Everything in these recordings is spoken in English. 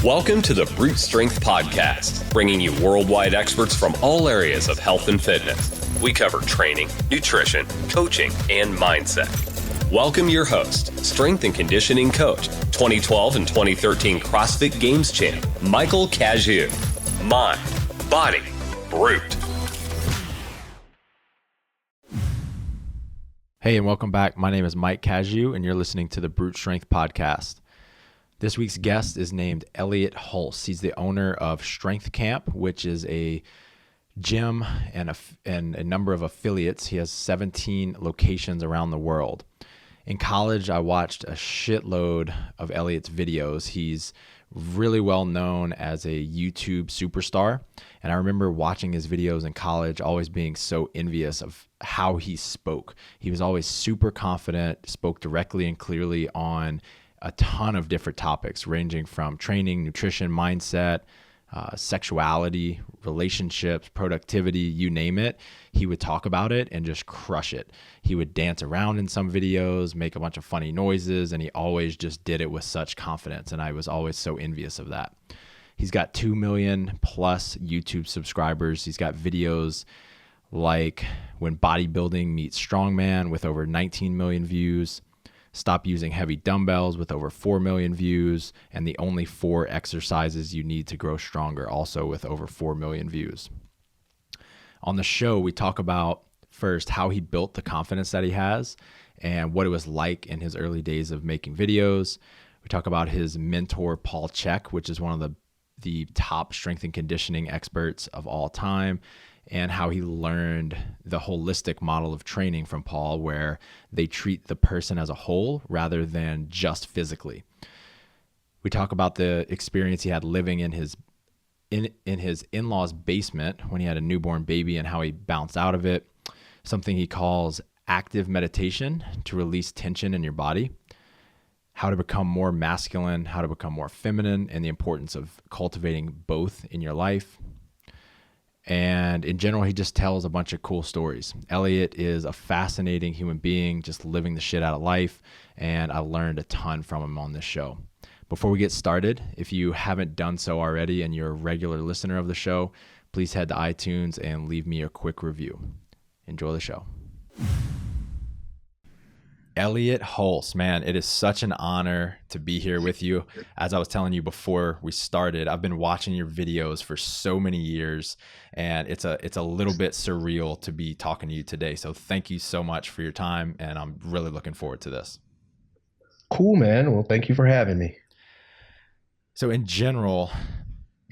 Welcome to the Brute Strength Podcast, bringing you worldwide experts from all areas of health and fitness. We cover training, nutrition, coaching, and mindset. Welcome your host, strength and conditioning coach, 2012 and 2013 CrossFit Games champ, Michael Cazayoux. Mind, body, brute. Hey, and welcome back. My name is Mike Cazayoux, and you're listening to the Brute Strength Podcast. This week's guest is named Elliott Hulse. He's the owner of Strength Camp, which is a gym and a number of affiliates. He has 17 locations around the world. In college, I watched a shitload of Elliott's videos. He's really well known as a YouTube superstar. And I remember watching his videos in college, always being so envious of how he spoke. He was always super confident, spoke directly and clearly on a ton of different topics, ranging from training, nutrition, mindset, sexuality, relationships, productivity, you name it. He would talk about it and just crush it. He would dance around in some videos, make a bunch of funny noises, and he always just did it with such confidence. And I was always so envious of that. He's got 2 million plus YouTube subscribers. He's got videos like When Bodybuilding Meets Strongman with over 19 million views, Stop Using Heavy Dumbbells with over 4 million views, and The Only 4 Exercises You Need to Grow Stronger, also with over 4 million views. On the show, we talk about first how he built the confidence that he has and what it was like in his early days of making videos. We talk about his mentor, Paul Chek, which is one of the top strength and conditioning experts of all time, and how he learned the holistic model of training from Paul, where they treat the person as a whole rather than just physically. We talk about the experience he had living in his in-laws' basement when he had a newborn baby and how he bounced out of it, something he calls active meditation to release tension in your body, how to become more masculine, how to become more feminine, and the importance of cultivating both in your life. And in general, he just tells a bunch of cool stories. Elliott is a fascinating human being, just living the shit out of life, and I learned a ton from him on this show. Before we get started, if you haven't done so already and you're a regular listener of the show, please head to iTunes and leave me a quick review. Enjoy the show. Elliott Hulse, man, it is such an honor to be here with you. As I was telling you before we started, I've been watching your videos for so many years, and it's a little bit surreal to be talking to you today. So thank you so much for your time, and I'm really looking forward to this. Cool, man. Well, thank you for having me. So in general,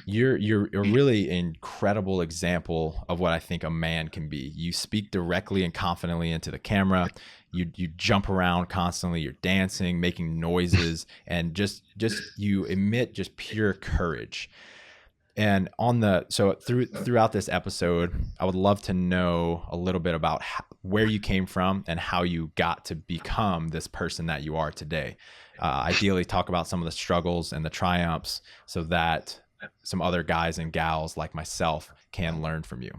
you're a really incredible example of what I think a man can be. You speak directly and confidently into the camera. You jump around constantly. You're dancing, making noises, and just you emit just pure courage. And throughout this episode, I would love to know a little bit about where you came from and how you got to become this person that you are today. Ideally, talk about some of the struggles and the triumphs so that some other guys and gals like myself can learn from you.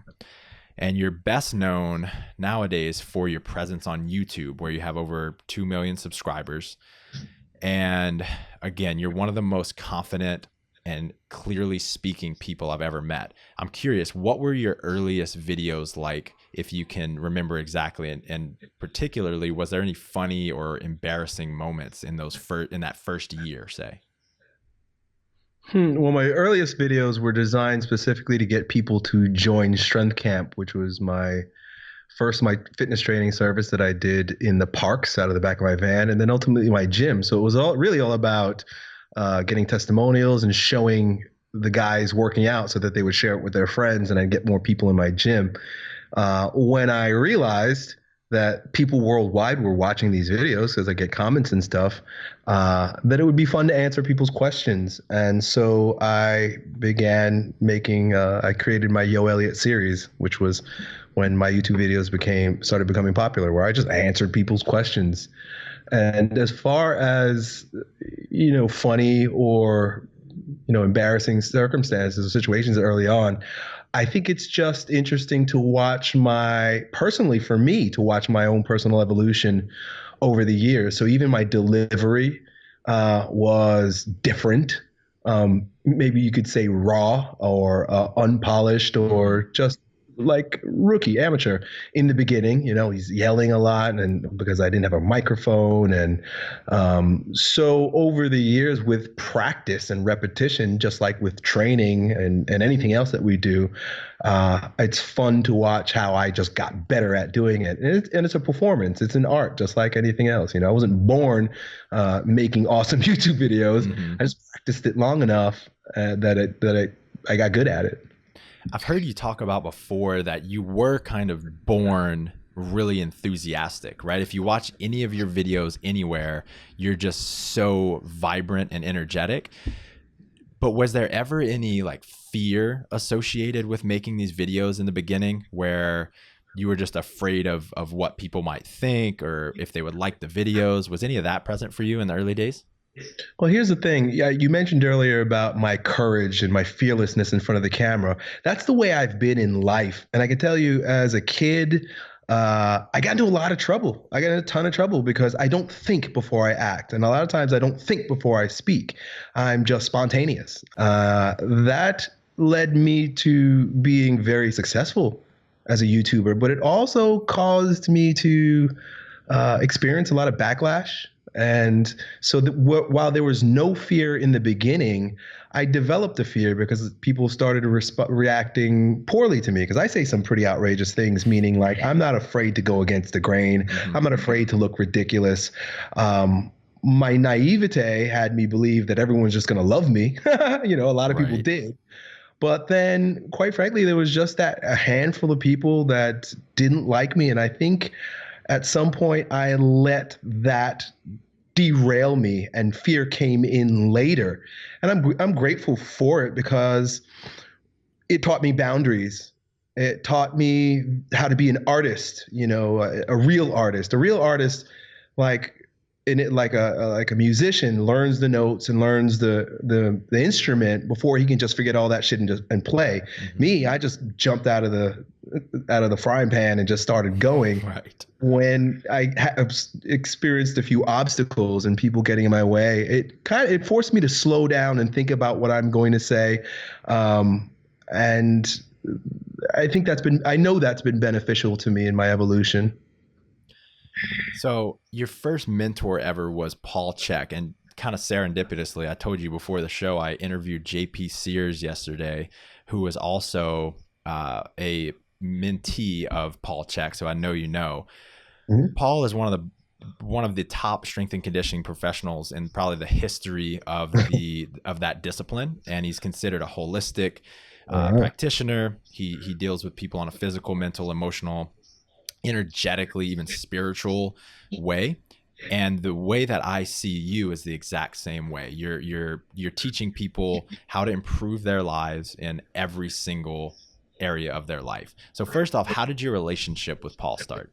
And you're best known nowadays for your presence on YouTube, where you have over 2 million subscribers. And again, you're one of the most confident and clearly speaking people I've ever met. I'm curious, what were your earliest videos like, if you can remember exactly? And particularly, was there any funny or embarrassing moments in that first year, say? Well, my earliest videos were designed specifically to get people to join Strength Camp, which was my fitness training service that I did in the parks out of the back of my van, and then ultimately my gym. So it was all about getting testimonials and showing the guys working out so that they would share it with their friends, and I'd get more people in my gym. When I realized that people worldwide were watching these videos, because I get comments and stuff, that it would be fun to answer people's questions. And so I began I created my Yo Elliott series, which was when my YouTube videos started becoming popular, where I just answered people's questions. And as far as, funny or, embarrassing circumstances or situations early on, I think it's just interesting to watch my own personal evolution over the years. So even my delivery was different. maybe you could say raw or unpolished or just like rookie, amateur in the beginning. He's yelling a lot, and because I didn't have a microphone, and so over the years, with practice and repetition, just like with training and anything else that we do, it's fun to watch how I just got better at doing it. And it's a performance. It's an art, just like anything else. I wasn't born making awesome YouTube videos. I just practiced it long enough I got good at it. I've heard you talk about before that you were kind of born really enthusiastic, right? If you watch any of your videos anywhere, you're just so vibrant and energetic. But was there ever any like fear associated with making these videos in the beginning where you were just afraid of what people might think or if they would like the videos? Was any of that present for you in the early days? Well, here's the thing. Yeah, you mentioned earlier about my courage and my fearlessness in front of the camera. That's the way I've been in life. And I can tell you, as a kid, I got into a lot of trouble. I got in a ton of trouble because I don't think before I act. And a lot of times I don't think before I speak. I'm just spontaneous. That led me to being very successful as a YouTuber, but it also caused me to experience a lot of backlash. And so while there was no fear in the beginning, I developed a fear because people started reacting poorly to me because I say some pretty outrageous things, meaning like I'm not afraid to go against the grain. I'm not afraid to look ridiculous. My naivete had me believe that everyone's just going to love me. A lot of people did. But then, quite frankly, there was just a handful of people that didn't like me. And I think at some point I let that derail me, and fear came in later. And I'm grateful for it because it taught me boundaries. It taught me how to be an artist, a real artist. A real artist, like in it, like a musician learns the notes and learns the instrument before he can just forget all that shit and play. Me, I just jumped out of the frying pan and just started going. Right. When I have experienced a few obstacles and people getting in my way, it forced me to slow down and think about what I'm going to say. And I think I know that's been beneficial to me in my evolution. So your first mentor ever was Paul Chek, and kind of serendipitously, I told you before the show, I interviewed JP Sears yesterday, who was also a mentee of Paul Chek. So I know you know. Paul is one of the top strength and conditioning professionals in probably the history of that discipline, and he's considered a holistic practitioner. He deals with people on a physical, mental, emotional, energetically, even spiritual way. And the way that I see you is the exact same way. You're teaching people how to improve their lives in every single area of their life. So first off, how did your relationship with Paul start?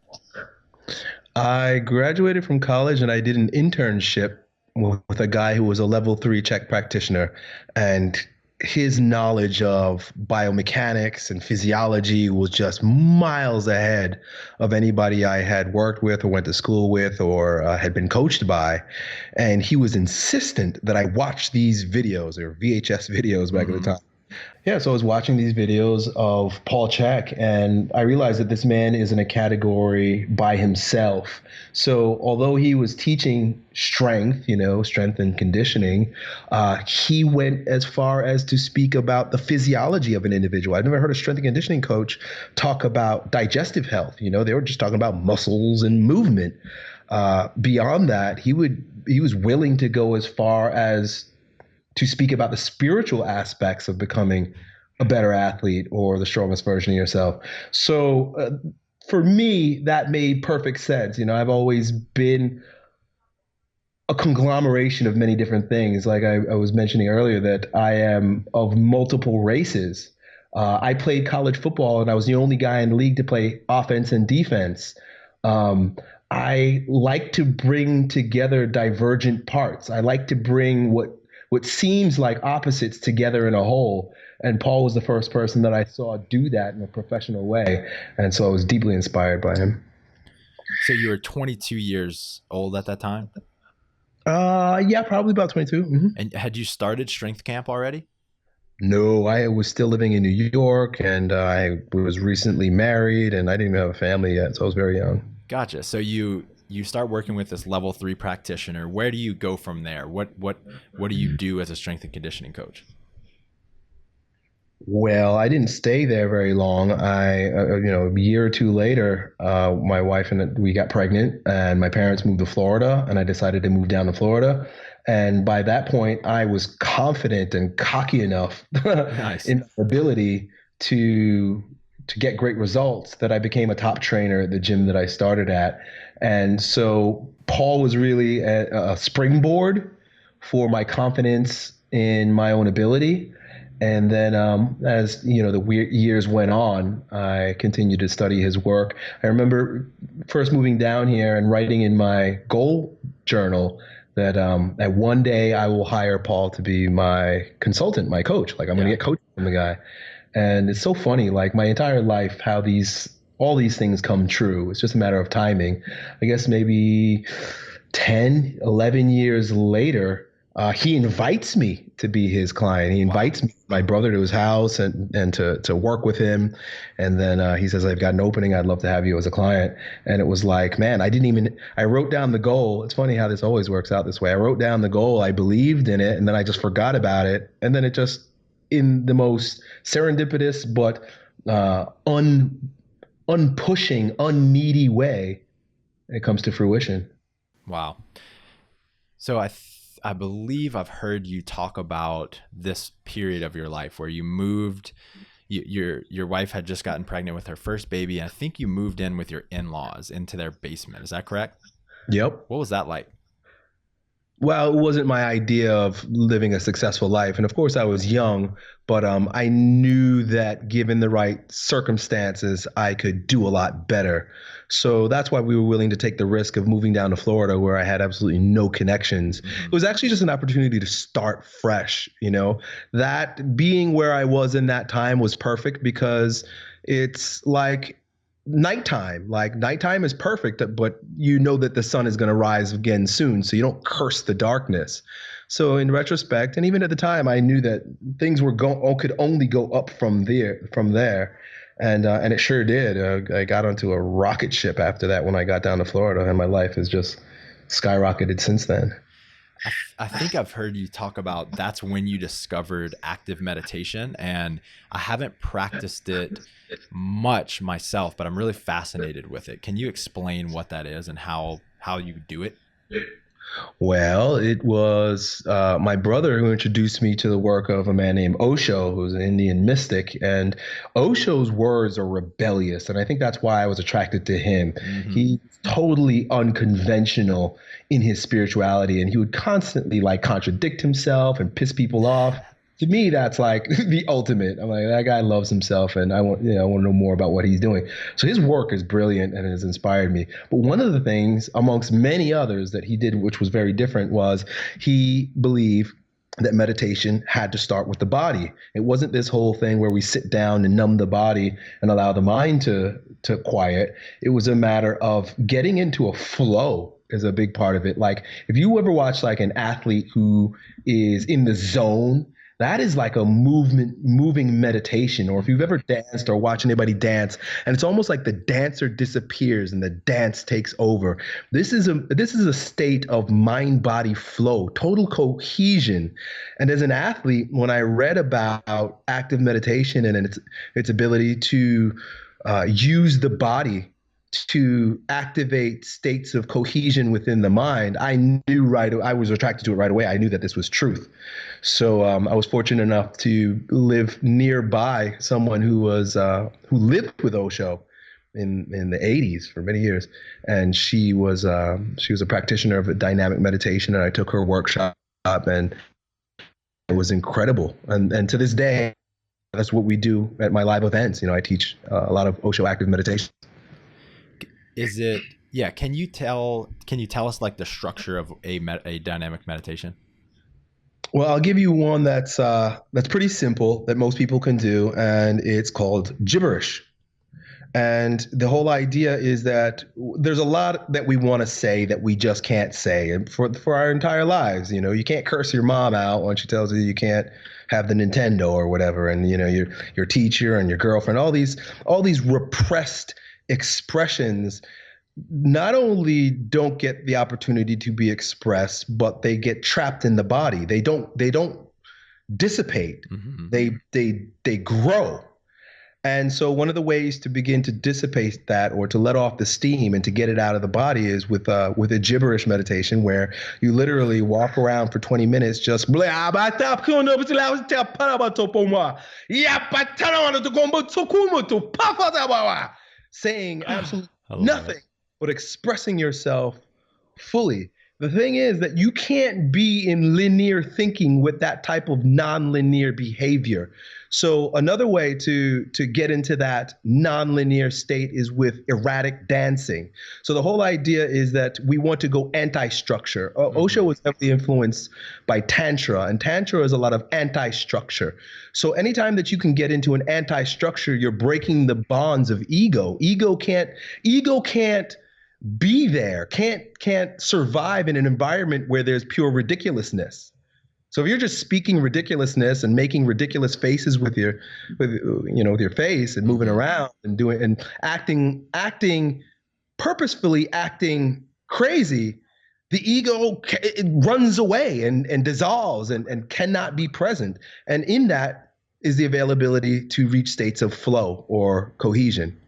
I graduated from college and I did an internship with a guy who was a level 3 Czech practitioner, and his knowledge of biomechanics and physiology was just miles ahead of anybody I had worked with or went to school with or had been coached by. And he was insistent that I watch these videos, or VHS videos back at the time. Yeah, so I was watching these videos of Paul Chek, and I realized that this man is in a category by himself. So although he was teaching strength, strength and conditioning, he went as far as to speak about the physiology of an individual. I've never heard a strength and conditioning coach talk about digestive health. They were just talking about muscles and movement. Beyond that, he was willing to go as far as to speak about the spiritual aspects of becoming a better athlete or the strongest version of yourself. So for me, that made perfect sense. I've always been a conglomeration of many different things. Like I was mentioning earlier, that I am of multiple races. I played college football and I was the only guy in the league to play offense and defense. I like to bring together divergent parts. I like to bring what seems like opposites together in a whole. And Paul was the first person that I saw do that in a professional way. And so I was deeply inspired by him. So you were 22 years old at that time? Yeah, probably about 22. And had you started strength camp already? No, I was still living in New York, and I was recently married, and I didn't even have a family yet, so I was very young. Gotcha. So you start working with this level 3 practitioner. Where do you go from there? What do you do as a strength and conditioning coach? Well, I didn't stay there very long. A year or two later, my wife and we got pregnant, and my parents moved to Florida, and I decided to move down to Florida. And by that point, I was confident and cocky enough Nice. in my ability to to get great results that I became a top trainer at the gym that I started at. And so Paul was really a springboard for my confidence in my own ability. And then, as you know, the years went on, I continued to study his work. I remember first moving down here and writing in my goal journal that one day I will hire Paul to be my consultant, my coach. Like I'm going to get coaching from the guy. And it's so funny, like my entire life, how all these things come true. It's just a matter of timing. I guess maybe 10, 11 years later, he invites me to be his client. He invites me, my brother, to his house and to work with him. And then he says, I've got an opening. I'd love to have you as a client. And it was like, man, I wrote down the goal. It's funny how this always works out this way. I wrote down the goal. I believed in it. And then I just forgot about it. And then it just, in the most serendipitous but unpushing, unneedy way, it comes to fruition. Wow. So I believe I've heard you talk about this period of your life where you moved. Your wife had just gotten pregnant with her first baby, and I think you moved in with your in-laws into their basement. Is that correct? Yep. What was that like? Well, it wasn't my idea of living a successful life. And of course, I was young, but I knew that given the right circumstances, I could do a lot better. So that's why we were willing to take the risk of moving down to Florida, where I had absolutely no connections. It was actually just an opportunity to start fresh. You know, that being where I was in that time was perfect because it's like nighttime. Like nighttime is perfect, but you know that the sun is going to rise again soon, so you don't curse the darkness. So in retrospect, and even at the time, I knew that things could only go up from there, and it sure did. I got onto a rocket ship after that when I got down to Florida, and my life has just skyrocketed since then. I think I've heard you talk about that's when you discovered active meditation, and I haven't practiced it much myself, but I'm really fascinated with it. Can you explain what that is and how you do it? Well, it was my brother who introduced me to the work of a man named Osho, who's an Indian mystic. And Osho's words are rebellious. And I think that's why I was attracted to him. Mm-hmm. He's totally unconventional in his spirituality. And he would constantly like contradict himself and piss people off. To me, that's like the ultimate. I'm like, that guy loves himself, and I want to know more about what he's doing. So his work is brilliant and has inspired me. But one of the things, amongst many others, that he did, which was very different, was he believed that meditation had to start with the body. It wasn't this whole thing where we sit down and numb the body and allow the mind to quiet. It was a matter of getting into a flow is a big part of it. Like if you ever watch like an athlete who is in the zone, that is like a moving meditation. Or if you've ever danced or watched anybody dance, and it's almost like the dancer disappears and the dance takes over. This is a state of mind-body flow, total cohesion. And as an athlete, when I read about active meditation and its ability to use the body to activate states of cohesion within the mind, I was attracted to it right away. I knew that this was truth. So I was fortunate enough to live nearby someone who lived with Osho in the 80s for many years, and she was a practitioner of dynamic meditation, and I took her workshop, and it was incredible. And to this day, that's what we do at my live events. I teach a lot of Osho active meditation. Is it? Yeah. Can you tell us like the structure of a dynamic meditation? Well, I'll give you one that's pretty simple that most people can do, and it's called gibberish. And the whole idea is that there's a lot that we want to say that we just can't say, and for our entire lives. You can't curse your mom out when she tells you can't have the Nintendo or whatever, and your teacher and your girlfriend, all these repressed expressions not only don't get the opportunity to be expressed, but they get trapped in the body. They don't dissipate. Mm-hmm. They grow. And so one of the ways to begin to dissipate that, or to let off the steam and to get it out of the body, is with a gibberish meditation, where you literally walk around for 20 minutes just saying absolutely nothing but expressing yourself fully. The thing is that you can't be in linear thinking with that type of non-linear behavior. So another way to get into that non-linear state is with erratic dancing. So the whole idea is that we want to go anti-structure. Osho was heavily influenced by Tantra, and Tantra is a lot of anti-structure. So anytime that you can get into an anti-structure, you're breaking the bonds of ego. Ego can't be there, can't survive in an environment where there's pure ridiculousness. So if you're just speaking ridiculousness and making ridiculous faces with your face and moving around and doing and acting purposefully acting crazy, the ego it runs away and dissolves and cannot be present. And in that is the availability to reach states of flow or cohesion.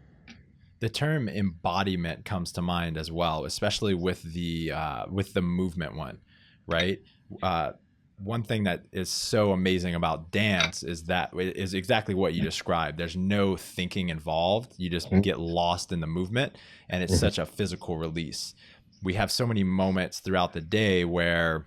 The term embodiment comes to mind as well, especially with the movement one, right? One thing that is so amazing about dance is exactly what you described. There's no thinking involved. You just get lost in the movement, and it's such a physical release. We have so many moments throughout the day where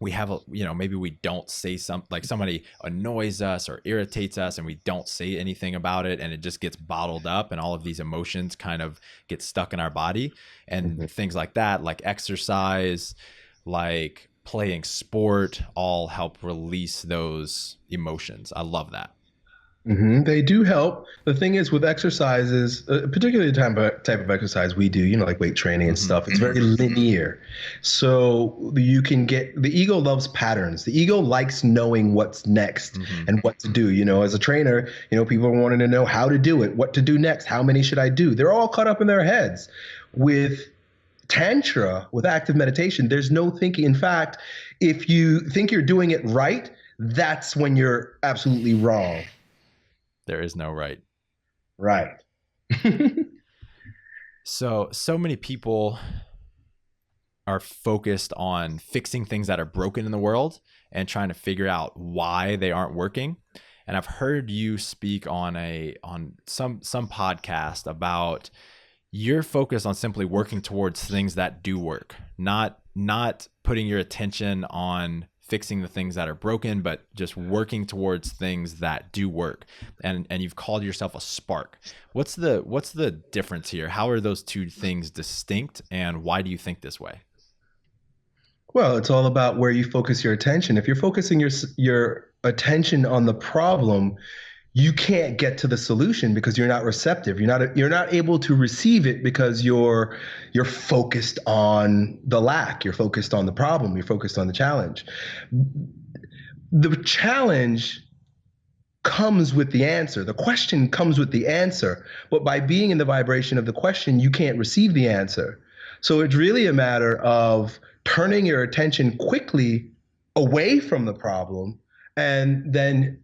we have maybe we don't say something, like somebody annoys us or irritates us, and we don't say anything about it, and it just gets bottled up, and all of these emotions kind of get stuck in our body. And things like that, like exercise, like playing sport, all help release those emotions. I love that. They do help. The thing is with exercises, particularly the type of exercise we do, like weight training and stuff, it's very linear. So you can get, the ego loves patterns. The ego likes knowing what's next and what to do. As a trainer, people are wanting to know how to do it, what to do next, how many should I do? They're all caught up in their heads. With Tantra, with active meditation, there's no thinking. In fact, if you think you're doing it right, that's when you're absolutely wrong. There is no right. Right. So many people are focused on fixing things that are broken in the world and trying to figure out why they aren't working. And I've heard you speak on some podcast about your focus on simply working towards things that do work, not putting your attention on fixing the things that are broken, but just working towards things that do work. And you've called yourself a spark. What's the difference here? How are those two things distinct, and why do you think this way? Well, it's all about where you focus your attention. If you're focusing your attention on the problem, you can't get to the solution because you're not receptive. You're not able to receive it because you're focused on the lack. You're focused on the problem. You're focused on the challenge. The challenge comes with the answer. The question comes with the answer. But by being in the vibration of the question, you can't receive the answer. So it's really a matter of turning your attention quickly away from the problem and then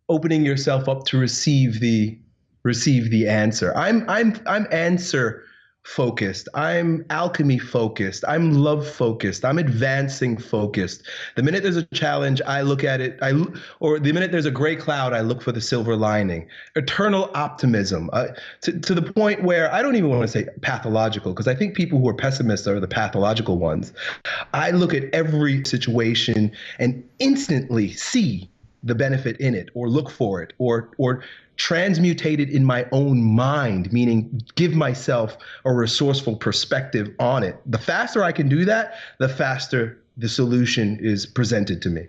opening yourself up to receive the answer. I'm answer focused. I'm alchemy focused. I'm love focused. I'm advancing focused. The minute there's a challenge, I look at it. Or the minute there's a gray cloud, I look for the silver lining. Eternal optimism, to the point where I don't even want to say pathological, because I think people who are pessimists are the pathological ones. I look at every situation and instantly see the benefit in it, or look for it, or transmutate it in my own mind, meaning give myself a resourceful perspective on it. The faster I can do that, the faster the solution is presented to me.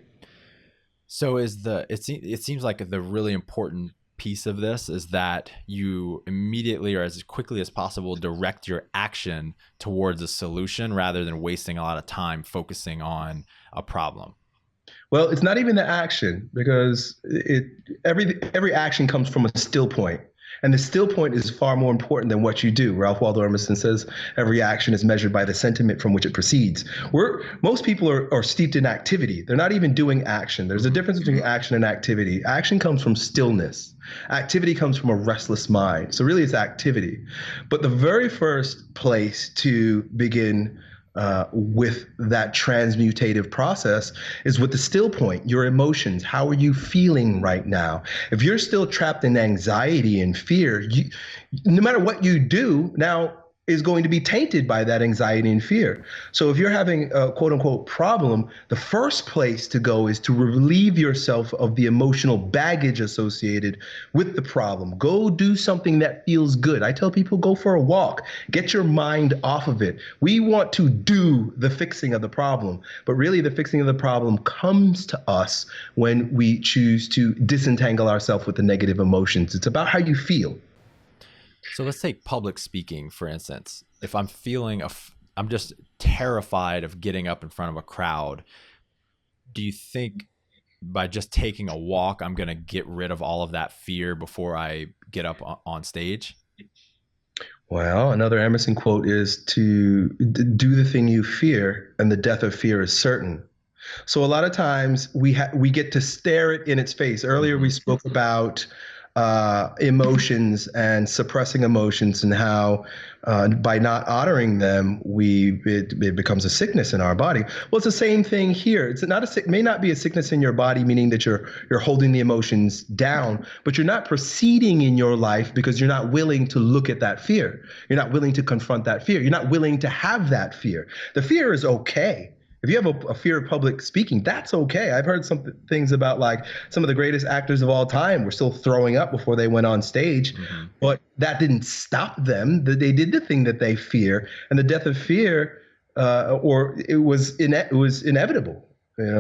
So it seems like the really important piece of this is that you immediately or as quickly as possible direct your action towards a solution rather than wasting a lot of time focusing on a problem. Well, it's not even the action because every action comes from a still point. And the still point is far more important than what you do. Ralph Waldo Emerson says every action is measured by the sentiment from which it proceeds. Most people are steeped in activity. They're not even doing action. There's a difference between action and activity. Action comes from stillness. Activity comes from a restless mind. So really it's activity. But the very first place to begin with that transmutative process is with the still point, your emotions. How are you feeling right now? If you're still trapped in anxiety and fear, no matter what you do now is going to be tainted by that anxiety and fear. So if you're having a quote unquote problem, the first place to go is to relieve yourself of the emotional baggage associated with the problem. Go do something that feels good. I tell people, go for a walk, get your mind off of it. We want to do the fixing of the problem, but really the fixing of the problem comes to us when we choose to disentangle ourselves with the negative emotions. It's about how you feel. So let's take public speaking, for instance. If I'm feeling, I'm just terrified of getting up in front of a crowd, do you think by just taking a walk, I'm going to get rid of all of that fear before I get up on stage? Well, another Emerson quote is to do the thing you fear, and the death of fear is certain. So a lot of times we get to stare it in its face. Earlier we spoke about emotions and suppressing emotions and how by not honoring them, it becomes a sickness in our body. Well, it's the same thing here. It's not may not be a sickness in your body, meaning that you're holding the emotions down, but you're not proceeding in your life because you're not willing to look at that fear. You're not willing to confront that fear. You're not willing to have that fear. The fear is okay. If you have a fear of public speaking, that's okay. I've heard some things about like some of the greatest actors of all time were still throwing up before they went on stage, but that didn't stop them. They did the thing that they fear, and the death of fear, it was inevitable.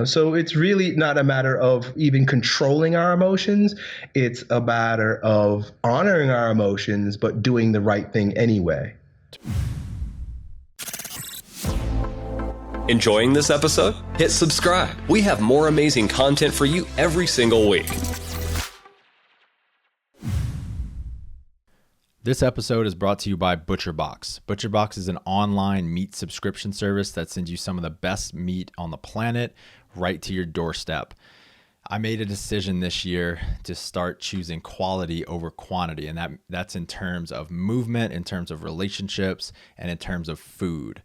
So it's really not a matter of even controlling our emotions. It's a matter of honoring our emotions, but doing the right thing anyway. Enjoying this episode? Hit subscribe. We have more amazing content for you every single week. This episode is brought to you by ButcherBox. ButcherBox is an online meat subscription service that sends you some of the best meat on the planet right to your doorstep. I made a decision this year to start choosing quality over quantity, and that's in terms of movement, in terms of relationships, and in terms of food.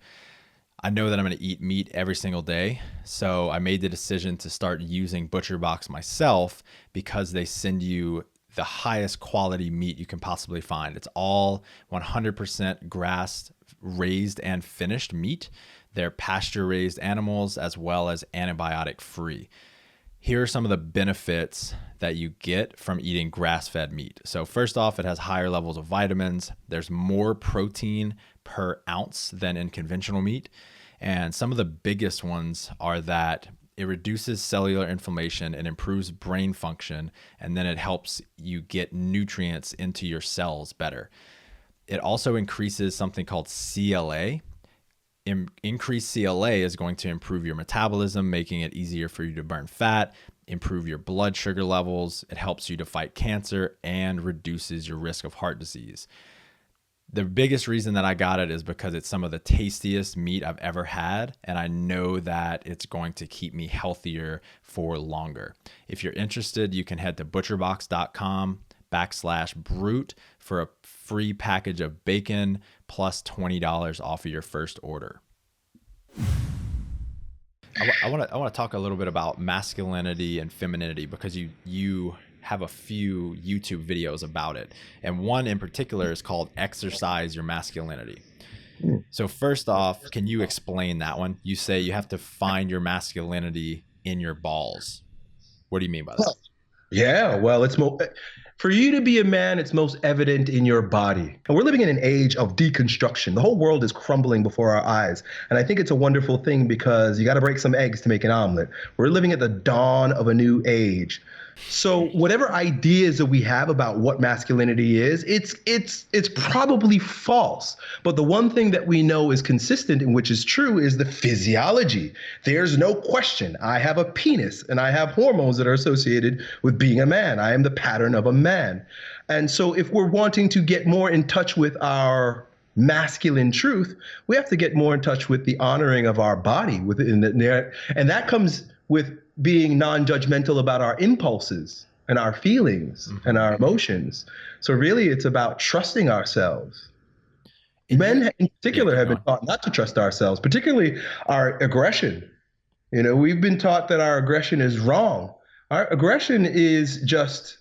I know that I'm going to eat meat every single day, so I made the decision to start using ButcherBox myself because they send you the highest quality meat you can possibly find. It's all 100% grass raised and finished meat. They're pasture raised animals as well as antibiotic free. Here are some of the benefits that you get from eating grass-fed meat. So first off, it has higher levels of vitamins. There's more protein per ounce than in conventional meat. And some of the biggest ones are that it reduces cellular inflammation, it improves brain function, and then it helps you get nutrients into your cells better. It also increases something called CLA. Increased CLA is going to improve your metabolism, making it easier for you to burn fat, improve your blood sugar levels. It helps you to fight cancer and reduces your risk of heart disease. The biggest reason that I got it is because it's some of the tastiest meat I've ever had, and I know that it's going to keep me healthier for longer. If you're interested, you can head to butcherbox.com/brute for a free package of bacon plus $20 off of your first order. I want to talk a little bit about masculinity and femininity because you have a few YouTube videos about it. And one in particular is called Exercise Your Masculinity. So first off, can you explain that one? You say you have to find your masculinity in your balls. What do you mean by that? Yeah, well, For you to be a man, it's most evident in your body. And we're living in an age of deconstruction. The whole world is crumbling before our eyes. And I think it's a wonderful thing because you got to break some eggs to make an omelet. We're living at the dawn of a new age. So whatever ideas that we have about what masculinity is, it's probably false. But the one thing that we know is consistent and which is true is the physiology. There's no question. I have a penis and I have hormones that are associated with being a man. I am the pattern of a man. And so if we're wanting to get more in touch with our masculine truth, we have to get more in touch with the honoring of our body and that comes with being non-judgmental about our impulses and our feelings and our emotions. So really it's about trusting ourselves. Men in particular have been taught not to trust ourselves, particularly our aggression. You know, we've been taught that our aggression is wrong. Our aggression is just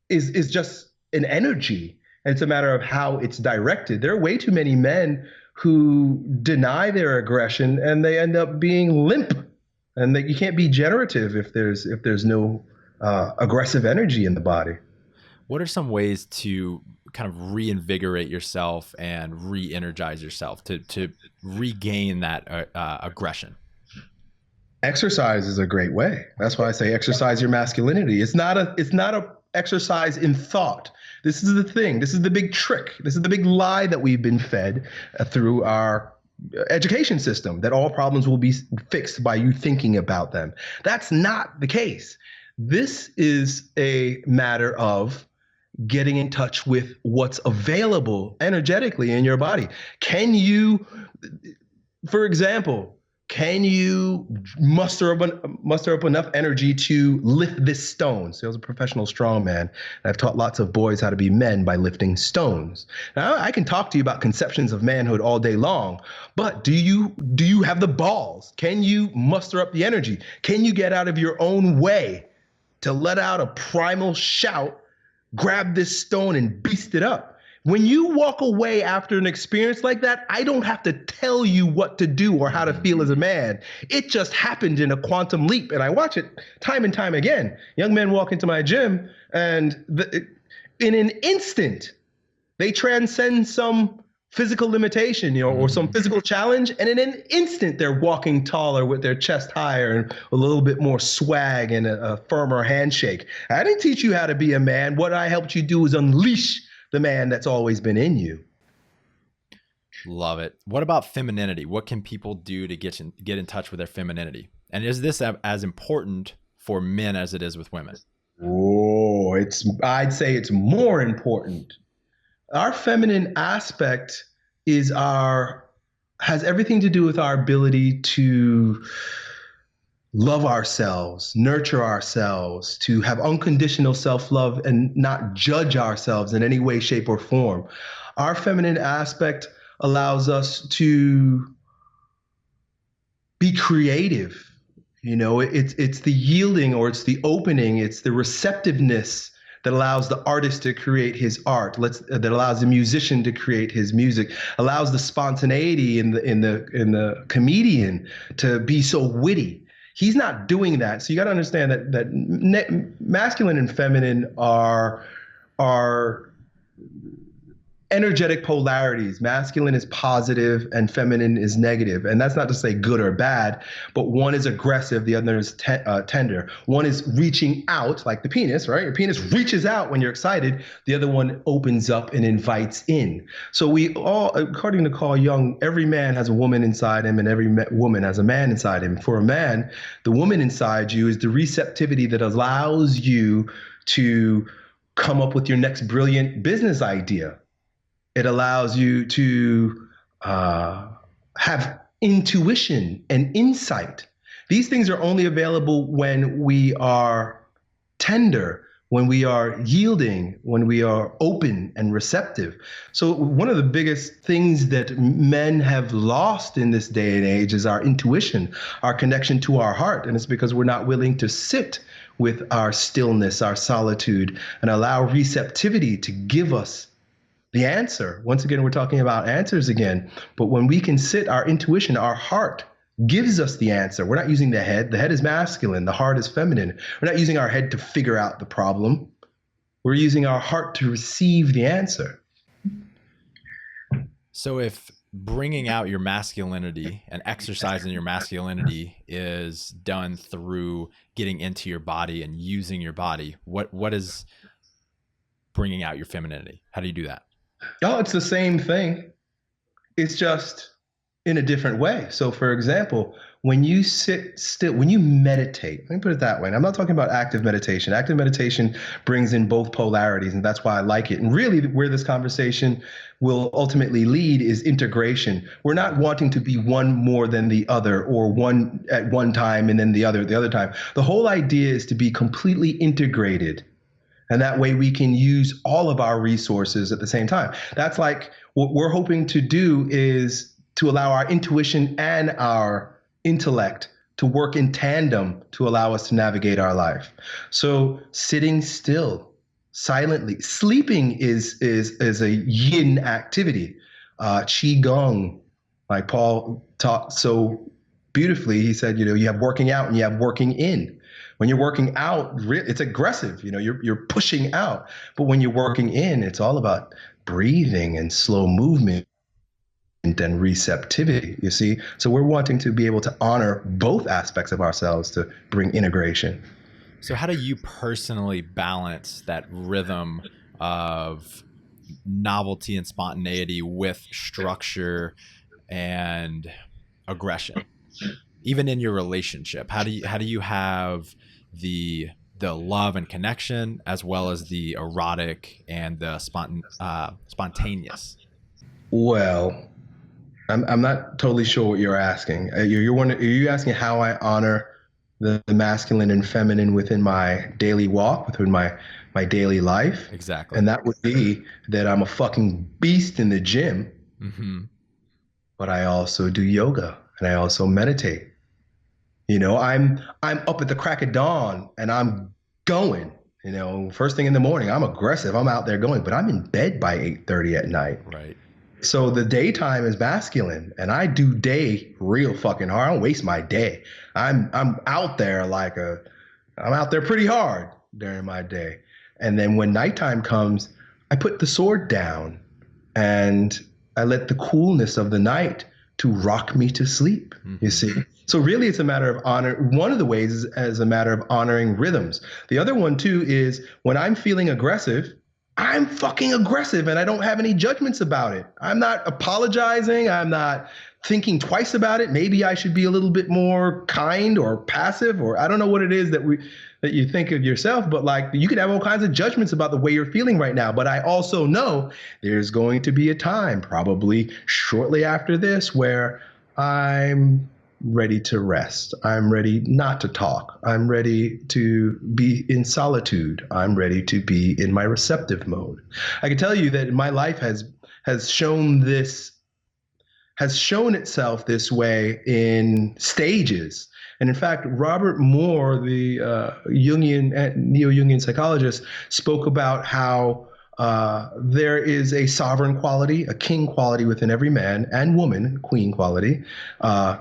an energy. And it's a matter of how it's directed. There are way too many men who deny their aggression and they end up being limp. And that you can't be generative if there's no aggressive energy in the body. What are some ways to kind of reinvigorate yourself and re-energize yourself to regain that aggression? Exercise is a great way. That's why I say exercise your masculinity. It's not a exercise in thought. This is the thing. This is the big trick. This is the big lie that we've been fed through our education system, that all problems will be fixed by you thinking about them. That's not the case. This is a matter of getting in touch with what's available energetically in your body. Can you, for example, can you muster up enough energy to lift this stone? So I was a professional strongman, and I've taught lots of boys how to be men by lifting stones. Now, I can talk to you about conceptions of manhood all day long, but do you have the balls? Can you muster up the energy? Can you get out of your own way to let out a primal shout, grab this stone and beast it up? When you walk away after an experience like that, I don't have to tell you what to do or how to feel as a man. It just happened in a quantum leap. And I watch it time and time again. Young men walk into my gym and in an instant, they transcend some physical limitation, or some physical challenge. And in an instant, they're walking taller with their chest higher and a little bit more swag and a firmer handshake. I didn't teach you how to be a man. What I helped you do is unleash the man that's always been in you. Love it. What about femininity? What can people do to get in touch with their femininity? And is this as important for men as it is with women? Oh, I'd say it's more important. Our feminine aspect has everything to do with our ability to love ourselves, nurture ourselves, to have unconditional self-love and not judge ourselves in any way, shape, or form. Our feminine aspect allows us to be creative. You know, it's the yielding, or it's the opening, it's the receptiveness that allows the artist to create his art, that allows the musician to create his music, allows the spontaneity in the comedian to be so witty. He's not doing that. So you got to understand that masculine and feminine are energetic polarities. Masculine is positive and feminine is negative. And that's not to say good or bad, but one is aggressive, the other is tender. One is reaching out, like the penis, right? Your penis reaches out when you're excited. The other one opens up and invites in. So we all, according to Carl Jung, every man has a woman inside him and every woman has a man inside him. For a man, the woman inside you is the receptivity that allows you to come up with your next brilliant business idea. It allows you to have intuition and insight. These things are only available when we are tender, when we are yielding, when we are open and receptive. So one of the biggest things that men have lost in this day and age is our intuition, our connection to our heart. And it's because we're not willing to sit with our stillness, our solitude, and allow receptivity to give us the answer. Once again, we're talking about answers again. But when we can sit, our intuition, our heart gives us the answer. We're not using the head. The head is masculine. The heart is feminine. We're not using our head to figure out the problem. We're using our heart to receive the answer. So if bringing out your masculinity and exercising your masculinity is done through getting into your body and using your body, what is bringing out your femininity? How do you do that? Oh, it's the same thing. It's just in a different way. So for example, when you sit still, when you meditate, let me put it that way. And I'm not talking about active meditation. Active meditation brings in both polarities, and that's why I like it. And really where this conversation will ultimately lead is integration. We're not wanting to be one more than the other, or one at one time and then the other time. The whole idea is to be completely integrated. And that way we can use all of our resources at the same time. That's like what we're hoping to do, is to allow our intuition and our intellect to work in tandem to allow us to navigate our life. So sitting still, silently, sleeping is a yin activity. Qigong, like Paul taught so beautifully, he said, you have working out and you have working in. When you're working out, it's aggressive. You're pushing out. But when you're working in, it's all about breathing and slow movement and receptivity, you see? So we're wanting to be able to honor both aspects of ourselves to bring integration. So how do you personally balance that rhythm of novelty and spontaneity with structure and aggression? Even in your relationship, how do you have the love and connection, as well as the erotic and the spontaneous? Well, I'm not totally sure what you're asking. Are you asking how I honor the masculine and feminine within my daily walk, within my daily life? Exactly. And that would be that I'm a fucking beast in the gym, but I also do yoga and I also meditate. I'm up at the crack of dawn and I'm going. First thing in the morning, I'm aggressive. I'm out there going, but I'm in bed by 8:30 at night. Right. So the daytime is masculine, and I do day real fucking hard. I don't waste my day. I'm out there I'm out there pretty hard during my day. And then when nighttime comes, I put the sword down and I let the coolness of the night to rock me to sleep, you see? So really it's a matter of honor. One of the ways is as a matter of honoring rhythms. The other one too is when I'm feeling aggressive, I'm fucking aggressive and I don't have any judgments about it. I'm not apologizing. I'm not thinking twice about it. Maybe I should be a little bit more kind or passive, or I don't know what it is that you think of yourself, but like you could have all kinds of judgments about the way you're feeling right now. But I also know there's going to be a time, probably shortly after this, where I'm ready to rest. I'm ready not to talk. I'm ready to be in solitude. I'm ready to be in my receptive mode. I can tell you that my life has shown itself this way in stages. And in fact, Robert Moore, the neo-Jungian psychologist, spoke about how there is a sovereign quality, a king quality within every man and woman, queen quality,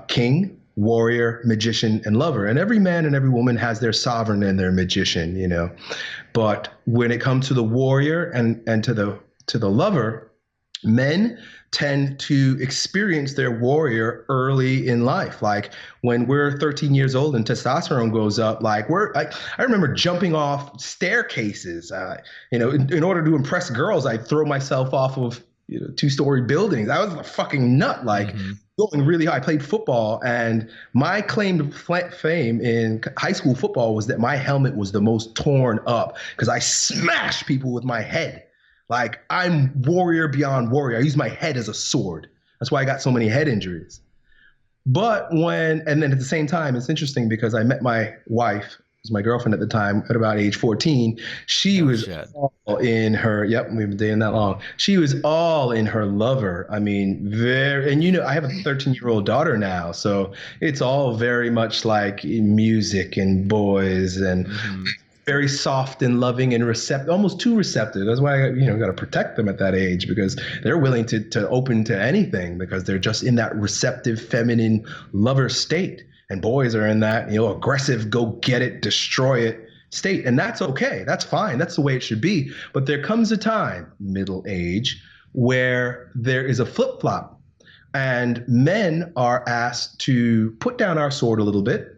king, warrior, magician, and lover. And every man and every woman has their sovereign and their magician, But when it comes to the warrior and to the lover, men tend to experience their warrior early in life. Like when we're 13 years old and testosterone goes up, I remember jumping off staircases. In order to impress girls, I'd throw myself off of 2-story buildings. I was a fucking nut, going really high. I played football, and my claim to fame in high school football was that my helmet was the most torn up because I smashed people with my head. Like, I'm warrior beyond warrior. I use my head as a sword. That's why I got so many head injuries. And then at the same time, it's interesting because I met my wife, who was my girlfriend at the time, at about age 14. She was all in her, we've been dating that long. She was all in her lover. I mean, I have a 13-year-old daughter now, so it's all very much like music and boys and very soft and loving and receptive, almost too receptive. That's why I got to protect them at that age, because they're willing to open to anything because they're just in that receptive, feminine lover state. And boys are in that, aggressive, go get it, destroy it, state. And that's okay. That's fine. That's the way it should be. But there comes a time, middle age, where there is a flip flop. And men are asked to put down our sword a little bit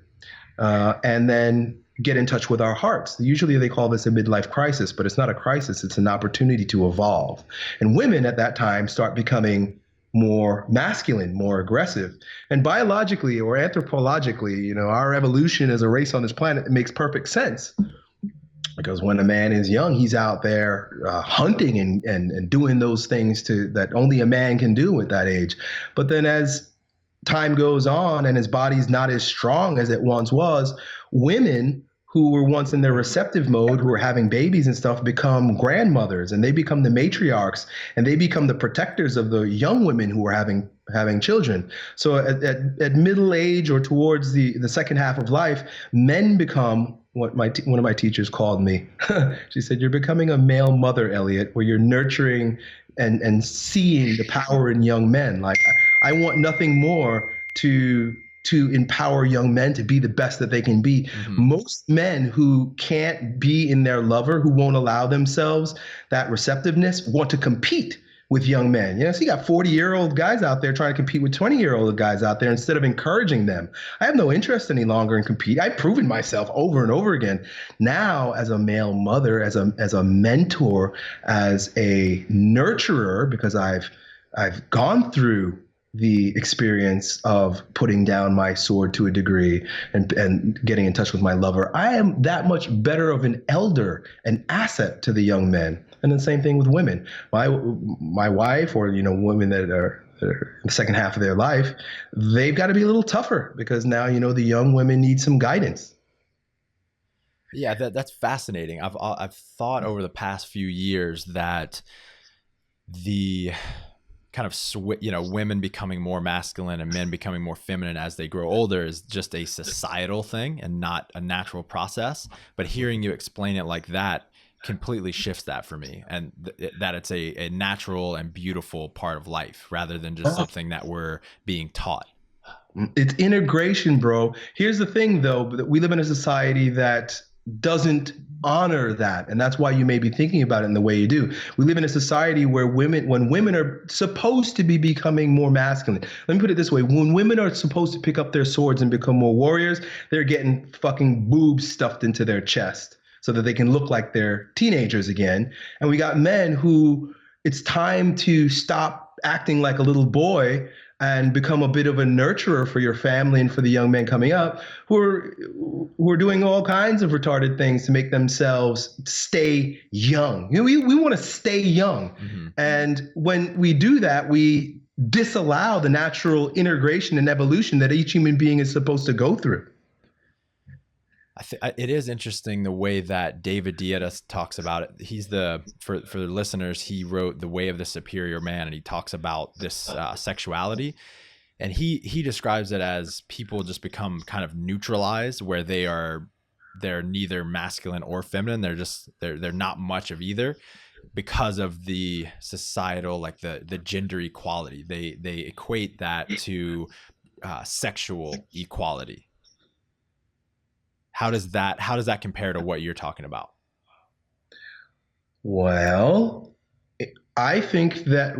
and then get in touch with our hearts. Usually they call this a midlife crisis, but it's not a crisis. It's an opportunity to evolve. And women at that time start becoming more masculine, more aggressive. And biologically or anthropologically, our evolution as a race on this planet, it makes perfect sense. Because when a man is young, he's out there hunting and doing those things that only a man can do at that age. But then as time goes on and his body's not as strong as it once was, women who were once in their receptive mode, who were having babies and stuff, become grandmothers, and they become the matriarchs, and they become the protectors of the young women who are having children. So at middle age or towards the second half of life, men become what one of my teachers called me. She said, "You're becoming a male mother, Elliott, where you're nurturing and seeing the power in young men. Like I want nothing more to empower young men to be the best that they can be." Mm-hmm. Most men who can't be in their lover, who won't allow themselves that receptiveness, want to compete with young men. So you got 40-year-old guys out there trying to compete with 20-year-old guys out there instead of encouraging them. I have no interest any longer in compete. I've proven myself over and over again. Now, as a male mother, as a mentor, as a nurturer, because I've gone through the experience of putting down my sword to a degree and getting in touch with my lover, I am that much better of an elder, an asset to the young men. And the same thing with women. My wife, or women that are in the second half of their life, they've got to be a little tougher because now the young women need some guidance. Yeah, that's fascinating. I've thought over the past few years that the kind of women becoming more masculine and men becoming more feminine as they grow older is just a societal thing and not a natural process. But hearing you explain it like that completely shifts that for me, and that it's a natural and beautiful part of life rather than just something that we're being taught. It's integration, bro. Here's the thing, though, that we live in a society that doesn't honor that, and that's why you may be thinking about it in the way you do. We live in a society where when women are supposed to be becoming more masculine, let me put it this way: when women are supposed to pick up their swords and become more warriors, they're getting fucking boobs stuffed into their chest so that they can look like they're teenagers again. And we got men who it's time to stop acting like a little boy and become a bit of a nurturer for your family and for the young men coming up who are doing all kinds of retarded things to make themselves stay young. We want to stay young. Mm-hmm. And when we do that, we disallow the natural integration and evolution that each human being is supposed to go through. It is interesting the way that Deida talks about it. He's for the listeners, he wrote The Way of the Superior Man, and he talks about this sexuality, and he describes it as people just become kind of neutralized, where they're neither masculine or feminine. They're not much of either because of the societal, like the gender equality. They equate that to sexual equality. How does that compare to what you're talking about? Well, I think that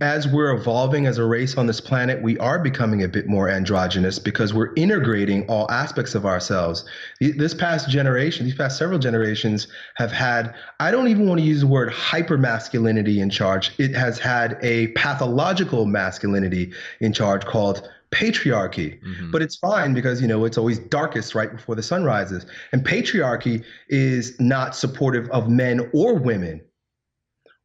as we're evolving as a race on this planet, we are becoming a bit more androgynous because we're integrating all aspects of ourselves. These past several generations have had, I don't even want to use the word hypermasculinity in charge. It has had a pathological masculinity in charge called patriarchy. Mm-hmm. But it's fine because, it's always darkest right before the sun rises. And patriarchy is not supportive of men or women.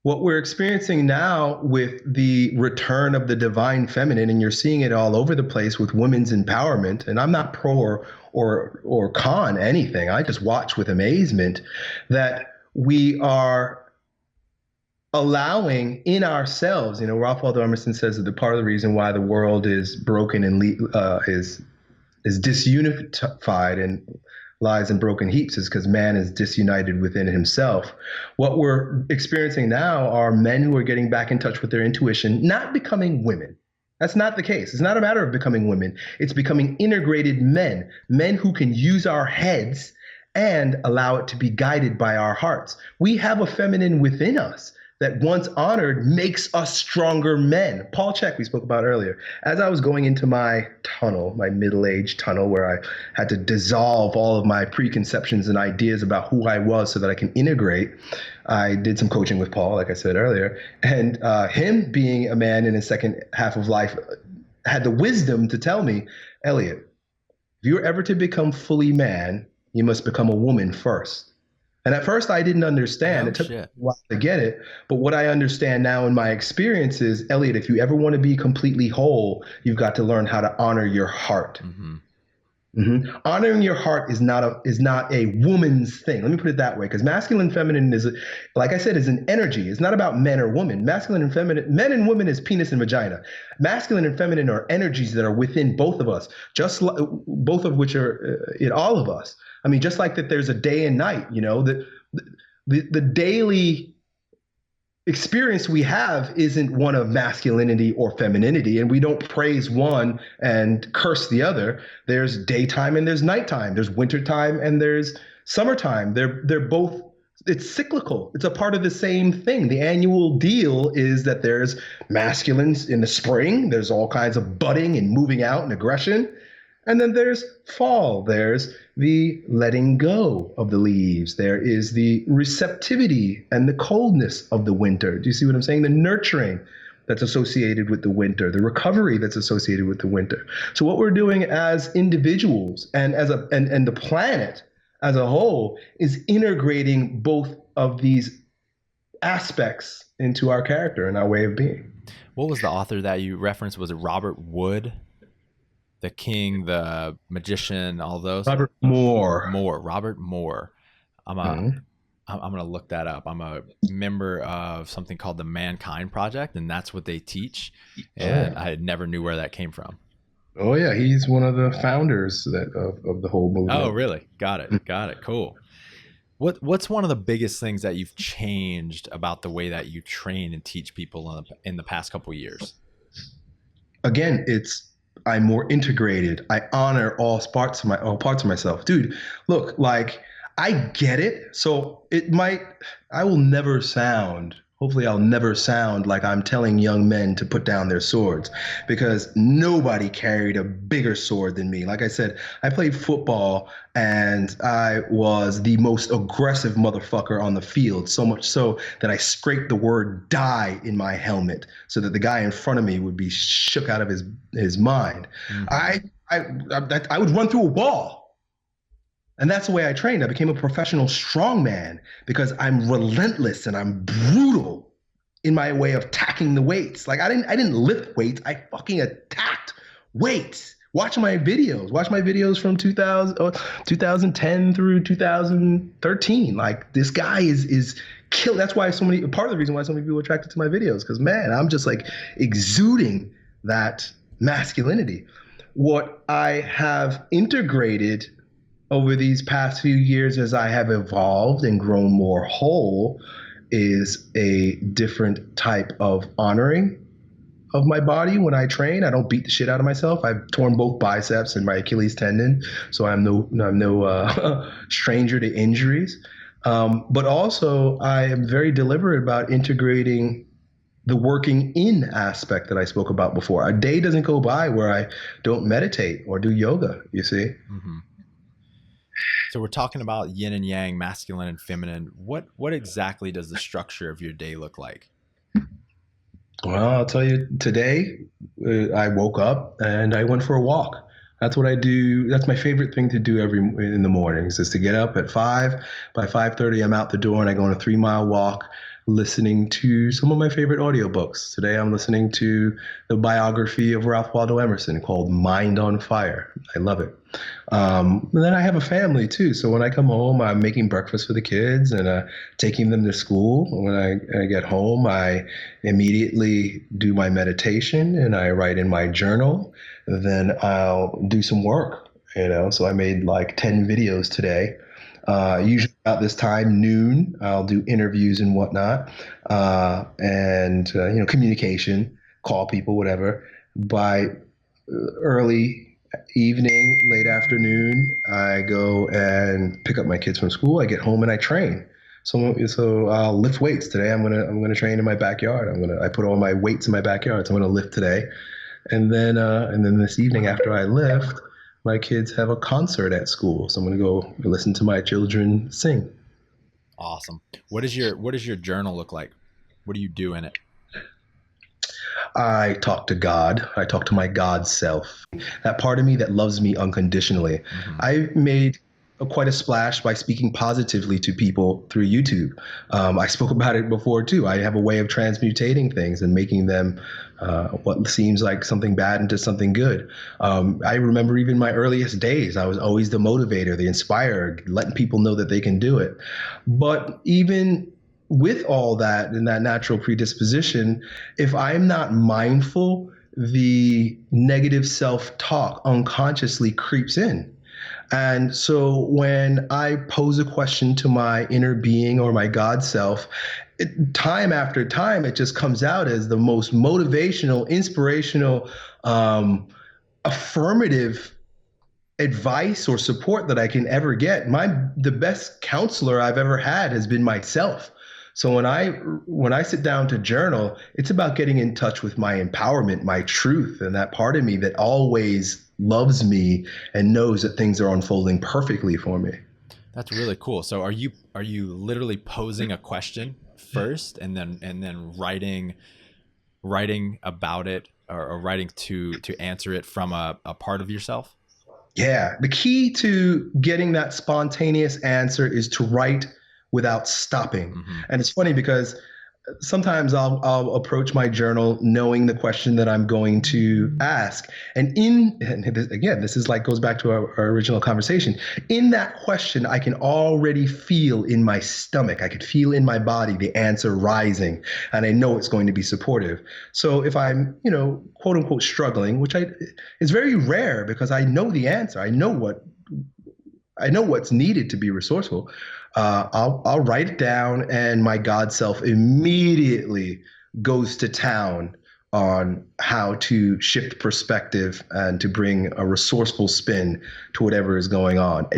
What we're experiencing now with the return of the divine feminine, and you're seeing it all over the place with women's empowerment, and I'm not pro or con anything, I just watch with amazement that we are allowing in ourselves, Waldo Emerson says that the part of the reason why the world is broken and is disunified and lies in broken heaps is because man is disunited within himself. What we're experiencing now are men who are getting back in touch with their intuition, not becoming women. That's not the case. It's not a matter of becoming women. It's becoming integrated men who can use our heads and allow it to be guided by our hearts. We have a feminine within us that once honored makes us stronger men. Paul Chek, we spoke about earlier. As I was going into my tunnel, my middle-age tunnel, where I had to dissolve all of my preconceptions and ideas about who I was so that I can integrate, I did some coaching with Paul, like I said earlier. And him being a man in his second half of life had the wisdom to tell me, Elliott, if you're ever to become fully man, you must become a woman first. And at first I didn't understand. It took me a while to get it. But what I understand now in my experience is, Elliott, if you ever want to be completely whole, you've got to learn how to honor your heart. Honoring your heart is not a woman's thing. Let me put it that way, because masculine and feminine is, like I said, is an energy. It's not about men or women. Masculine and feminine, men and women is penis and vagina. Masculine and feminine are energies that are within both of us, just like, both of which are in all of us. I mean, just like that there's a day and night, you know, the daily experience we have isn't one of masculinity or femininity, and we don't praise one and curse the other. There's daytime and there's nighttime. There's wintertime and there's summertime. They're both, it's cyclical. It's a part of the same thing. The annual deal is that there's masculines in the spring. There's all kinds of budding and moving out and aggression. And then there's fall. There's the letting go of the leaves. There is the receptivity and the coldness of the winter. Do you see what I'm saying? The nurturing that's associated with the winter, the recovery that's associated with the winter. So what we're doing as individuals and as and the planet as a whole is integrating both of these aspects into our character and our way of being. What was the author that you referenced? Was it Robert Wood? The king, the magician, all those. Robert Moore. Robert Moore. I'm gonna look that up. I'm a member of something called the Mankind Project, and that's what they teach. And I never knew where that came from. Oh yeah, he's one of the founders of the whole movement. Oh really? Got it. Cool. What's one of the biggest things that you've changed about the way that you train and teach people in the past couple of years? Again, I'm more integrated. I honor all parts of myself. Dude, look, like I get it. So hopefully I'll never sound like I'm telling young men to put down their swords, because nobody carried a bigger sword than me. Like I said, I played football and I was the most aggressive motherfucker on the field, so much so that I scraped the word die in my helmet so that the guy in front of me would be shook out of his mind. Mm-hmm. I would run through a wall. And that's the way I trained. I became a professional strongman because I'm relentless and I'm brutal in my way of tacking the weights. Like I didn't lift weights. I fucking attacked weights. Watch my videos from 2010 through 2013. Like this guy is killed. That's why part of the reason why so many people are attracted to my videos, because man, I'm just like exuding that masculinity. What I have integrated over these past few years as I have evolved and grown more whole is a different type of honoring of my body when I train. I don't beat the shit out of myself. I've torn both biceps and my Achilles tendon, so I'm no stranger to injuries. But also I am very deliberate about integrating the working in aspect that I spoke about before. A day doesn't go by where I don't meditate or do yoga, you see? Mm-hmm. So we're talking about yin and yang, masculine and feminine. What exactly does the structure of your day look like? Well, I'll tell you, today I woke up and I went for a walk. That's what I do. That's my favorite thing to do in the mornings, is to get up at 5. By 5:30, I'm out the door and I go on a 3-mile walk, listening to some of my favorite audiobooks. Today I'm listening to the biography of Ralph Waldo Emerson called Mind on Fire. I love it. And then I have a family too. So when I come home, I'm making breakfast for the kids and taking them to school. When I get home, I immediately do my meditation and I write in my journal. Then I'll do some work, So I made like 10 videos today. Usually about this time, noon, I'll do interviews and whatnot, and communication, call people, whatever. By early Evening, late afternoon, I go and pick up my kids from school. I get home and I train. So I'll lift weights today. I'm gonna train in my backyard. I put all my weights in my backyard. So I'm gonna lift today, and then this evening after I lift, my kids have a concert at school. So I'm gonna go listen to my children sing. Awesome. What does your journal look like? What do you do in it? I talk to God. I talk to my God self, that part of me that loves me unconditionally. Mm-hmm. I made quite a splash by speaking positively to people through YouTube. I spoke about it before too. I have a way of transmutating things and making them what seems like something bad into something good. I remember even my earliest days, I was always the motivator, the inspirer, letting people know that they can do it. But even with all that and that natural predisposition, if I'm not mindful, the negative self-talk unconsciously creeps in. And so when I pose a question to my inner being or my God self, time after time, it just comes out as the most motivational, inspirational, affirmative advice or support that I can ever get. The best counselor I've ever had has been myself. So when I sit down to journal, it's about getting in touch with my empowerment, my truth, and that part of me that always loves me and knows that things are unfolding perfectly for me. That's really cool. So are you literally posing a question first and then writing about it or writing to answer it from a part of yourself? Yeah, the key to getting that spontaneous answer is to write without stopping. Mm-hmm. And it's funny because sometimes I'll approach my journal knowing the question that I'm going to ask. And this is like goes back to our original conversation. In that question, I can already feel in my stomach, I could feel in my body the answer rising, and I know it's going to be supportive. So if I'm, quote unquote struggling, which is very rare because I know the answer. I know what's needed to be resourceful. I'll write it down, and my God self immediately goes to town on how to shift perspective and to bring a resourceful spin to whatever is going on.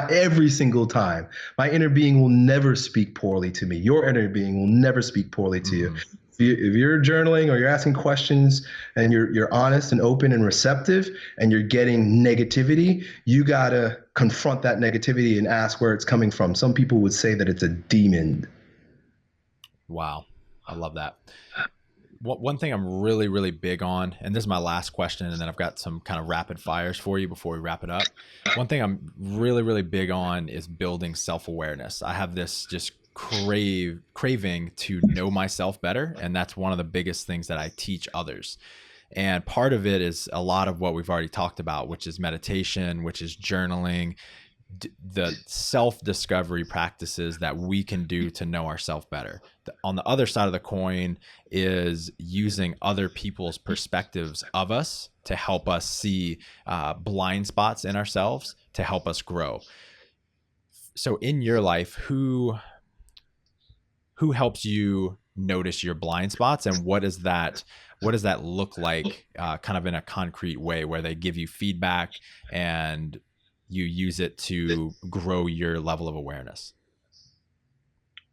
Every single time, my inner being will never speak poorly to me. Your inner being will never speak poorly to you. If you're journaling or you're asking questions and you're honest and open and receptive and you're getting negativity, you gotta confront that negativity and ask where it's coming from. Some people would say that it's a demon. Wow. I love that. One thing I'm really, really big on, and this is my last question, and then I've got some kind of rapid fires for you before we wrap it up. One thing I'm really, really big on is building self-awareness. I have this just craving to know myself better, and that's one of the biggest things that I teach others. And part of it is a lot of what we've already talked about, which is meditation, which is journaling, the self-discovery practices that we can do to know ourselves better. On the other side of the coin is using other people's perspectives of us to help us see blind spots in ourselves to help us grow. So in your life, who helps you notice your blind spots, and what does that look like kind of in a concrete way where they give you feedback and you use it to grow your level of awareness?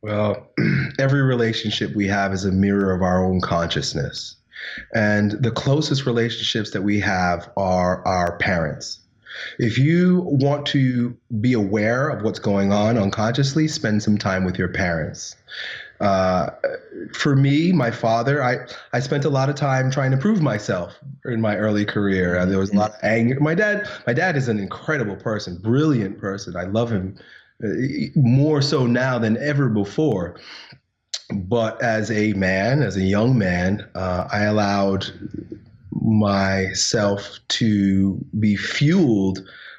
Well, every relationship we have is a mirror of our own consciousness. And the closest relationships that we have are our parents. If you want to be aware of what's going on unconsciously, spend some time with your parents. For me, my father, I spent a lot of time trying to prove myself in my early career. There was a lot of anger. My dad is an incredible person, brilliant person. I love him more so now than ever before. But as a young man, I allowed myself to be fueled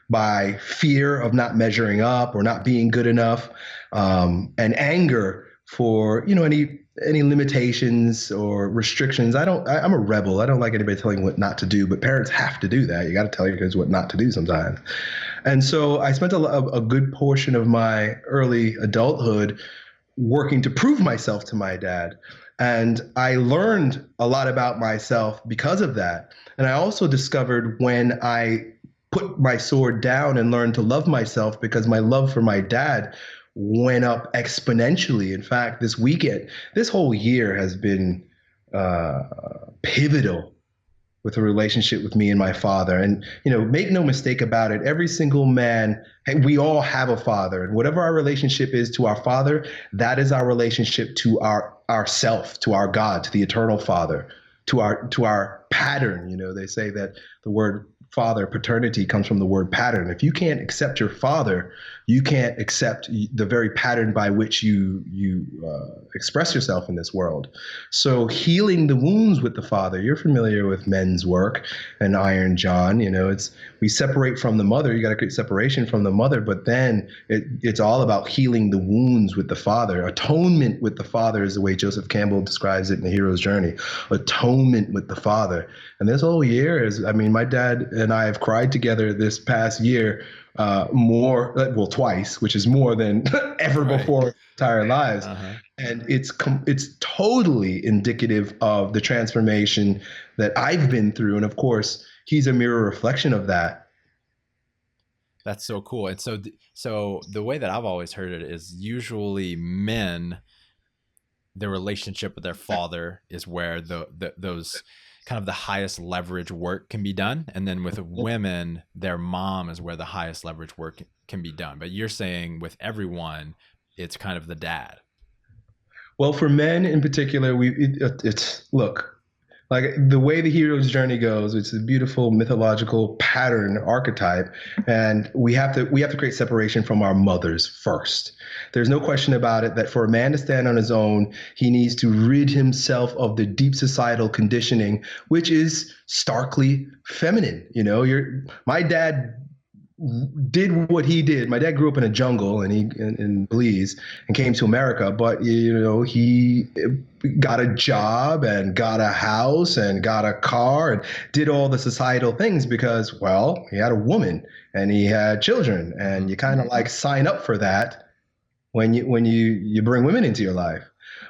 by fear of not measuring up or not being good enough, and anger for any limitations or restrictions. I'm a rebel. I don't like anybody telling me what not to do, but parents have to do that. You got to tell your kids what not to do sometimes. And so I spent a good portion of my early adulthood working to prove myself to my dad. And I learned a lot about myself because of that. And I also discovered when I put my sword down and learn to love myself, because my love for my dad went up exponentially. In fact, this whole year has been pivotal with a relationship with me and my father. And, make no mistake about it, every single man, hey, we all have a father. And whatever our relationship is to our father, that is our relationship to our self, to our God, to the eternal Father, to our pattern. They say that the word father, paternity, comes from the word pattern. If you can't accept your father, you can't accept the very pattern by which you express yourself in this world. So healing the wounds with the father, you're familiar with men's work and Iron John. We separate from the mother. You got to create separation from the mother, but then it's all about healing the wounds with the father. Atonement with the father is the way Joseph Campbell describes it in The Hero's Journey. Atonement with the father. And this whole year my dad and I have cried together this past year twice, which is more than ever before in our entire lives. Uh-huh. And it's totally indicative of the transformation that I've been through. And of course, he's a mirror reflection of that. That's so cool. And so the way that I've always heard it is usually men, their relationship with their father is where those kind of the highest leverage work can be done. And then with women, their mom is where the highest leverage work can be done. But you're saying with everyone, it's kind of the dad. Well, for men in particular, look, like the way the hero's journey goes, it's a beautiful mythological pattern archetype, and we have to create separation from our mothers first. There's no question about it that for a man to stand on his own, he needs to rid himself of the deep societal conditioning, which is starkly feminine. My dad did what he did. My dad grew up in a jungle in Belize and came to America, but he got a job and got a house and got a car and did all the societal things because, well, he had a woman and he had children, and you kind of like sign up for that when you bring women into your life.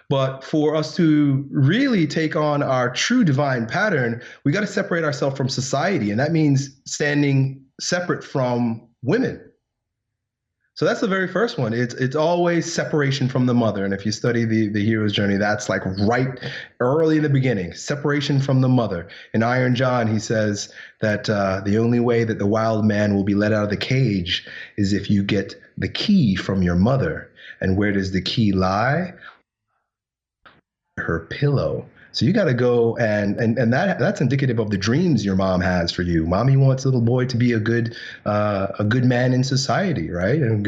But for us to really take on our true divine pattern, we got to separate ourselves from society. And that means standing separate from women. So that's the very first one. It's always separation from the mother. And if you study the hero's journey, that's like right early in the beginning, separation from the mother. In Iron John, he says that the only way that the wild man will be let out of the cage is if you get the key from your mother. And where does the key lie? Her pillow. So you got to go and that's indicative of the dreams your mom has for you. Mommy wants little boy to be a good man in society, right? And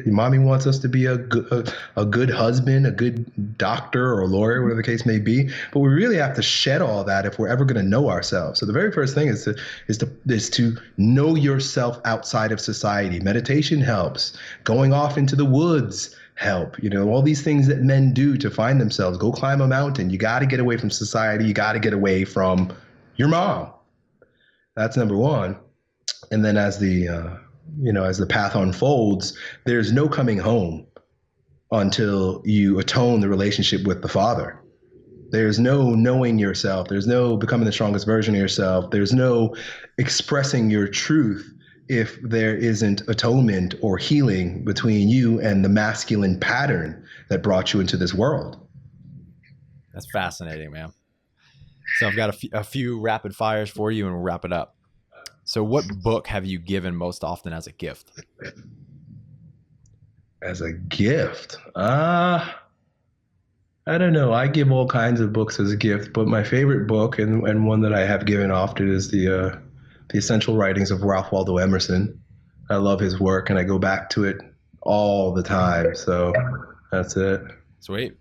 mommy wants us to be a good husband, a good doctor or a lawyer, whatever the case may be. But we really have to shed all that if we're ever going to know ourselves. So the very first thing is to know yourself outside of society. Meditation helps. Going off into the woods help. All these things that men do to find themselves. Go climb a mountain. You got to get away from society. You got to get away from your mom. That's number one. And then as the path unfolds, there's no coming home until you atone the relationship with the father. There's no knowing yourself. There's no becoming the strongest version of yourself. There's no expressing your truth if there isn't atonement or healing between you and the masculine pattern that brought you into this world. That's fascinating, man. So I've got a few rapid fires for you and we'll wrap it up. So what book have you given most often as a gift? As a gift? I don't know. I give all kinds of books as a gift, but my favorite book and one that I have given often is the Essential Writings of Ralph Waldo Emerson. I love his work and I go back to it all the time. So that's it. Sweet.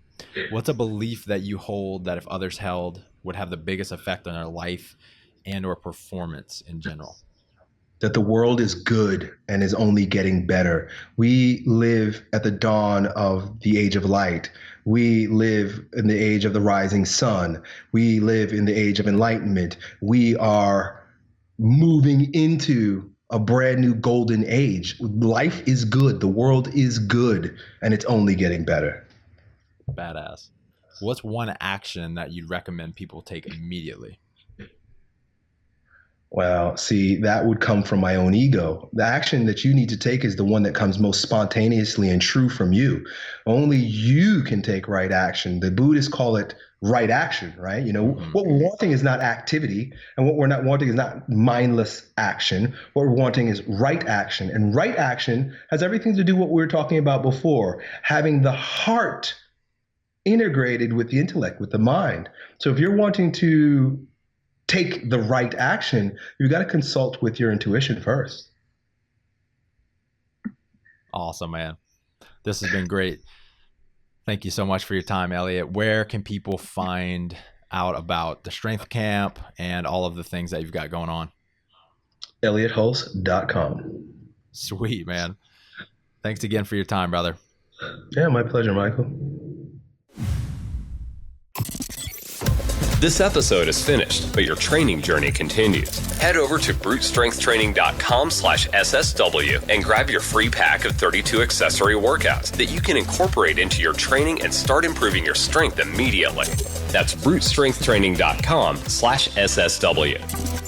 What's a belief that you hold that if others held would have the biggest effect on their life and or performance in general? That the world is good and is only getting better. We live at the dawn of the age of light. We live in the age of the rising sun. We live in the age of enlightenment. We are moving into a brand new golden age. Life is good. The world is good, and it's only getting better. Badass. What's one action that you'd recommend people take immediately? Well, see, that would come from my own ego. The action that you need to take is the one that comes most spontaneously and true from you. Only you can take right action. The Buddhists call it right action, right? What we're wanting is not activity, and what we're not wanting is not mindless action. What we're wanting is right action. And right action has everything to do with what we were talking about before, having the heart integrated with the intellect, with the mind. So if you're wanting to take the right action, you've got to consult with your intuition first. Awesome, man. This has been great. Thank you so much for your time, Elliott. Where can people find out about the Strength Camp and all of the things that you've got going on? ElliottHulse.com. Sweet, man. Thanks again for your time, brother. Yeah, my pleasure, Michael. This episode is finished, but your training journey continues. Head over to brutestrengthtraining.com/SSW and grab your free pack of 32 accessory workouts that you can incorporate into your training and start improving your strength immediately. That's brutestrengthtraining.com/SSW.